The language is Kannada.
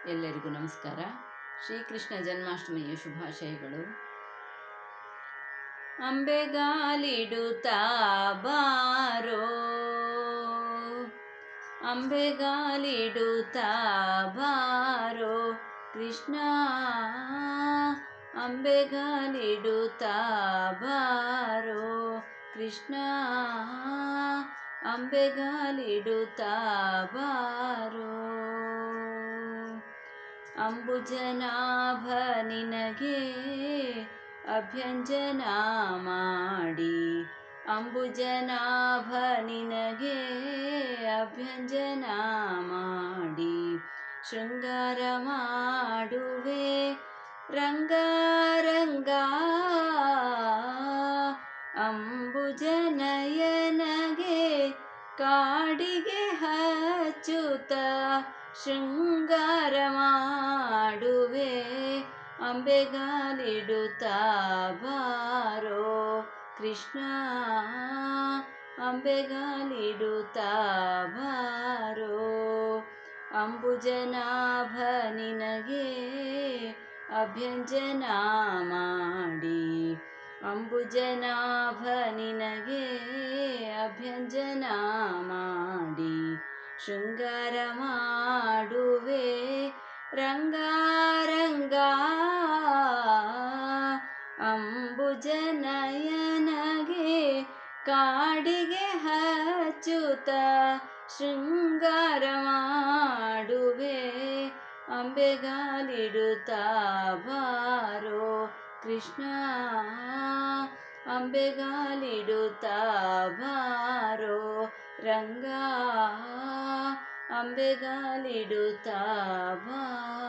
ಎಲ್ಲರಿಗೂ ನಮಸ್ಕಾರ. ಶ್ರೀಕೃಷ್ಣ ಜನ್ಮಾಷ್ಟಮಿಯ ಶುಭಾಶಯಗಳು. ಅಂಬೆಗಾಲಿಡುತ್ತಾ ಬಾರೋ, ಅಂಬೆಗಾಲಿಡುತ್ತಾ ಬಾರೋ ಕೃಷ್ಣ, ಅಂಬೆಗಾಲಿಡುತ್ತಾ ಬಾರೋ ಕೃಷ್ಣ, ಅಂಬೆಗಾಲಿಡುತ್ತಾ ಬಾರೋ. ಅಂಬುಜನಾಭ ನಿನಗೆ ಅಭ್ಯಂಜನ ಮಾಡಿ, ಅಂಬುಜನಾಭ ನಿನಗೆ ಅಭ್ಯಂಜನ ಮಾಡಿ, ಶೃಂಗಾರ ಮಾಡುವೆ ರಂಗಾರಂಗ. ಅಂಬುಜನಯನಗೆ ಕಾಡಿಗೆ ಹಚ್ಚುತ್ತ ಶೃಂಗಾರ ಮಾಡುವೆ, ಅಂಬೆಗಾಲಿಡುತ್ತಾ ಬಾರೋ ಕೃಷ್ಣ, ಅಂಬೆಗಾಲಿಡುತ್ತಾ ಬಾರೋ. ಅಂಬುಜನಾಭ ನಿನಗೆ ಅಭ್ಯಂಜನ ಮಾಡಿ, ಅಂಬುಜನಾಭ ನಿನಗೆ ಅಭ್ಯಂಜನ ಮಾಡಿ, ಶೃಂಗಾರ ಮಾಡುವೆ ರಂಗಾರಂಗ. ಅಂಬುಜನಯನಗೆ ಕಾಡಿಗೆ ಹಚ್ಚುತ್ತ ಶೃಂಗಾರ ಮಾಡುವೆ, ಅಂಬೆಗಾಲಿಡುತ್ತಾ ಬಾರೋ ಕೃಷ್ಣ, ಅಂಬೆಗಾಲಿಡುತ್ತಾ ಬಾರೋ ರಂಗ, ಅಂಬೆಗಾಲಿಡುತ್ತಾ ಬಾರೋ.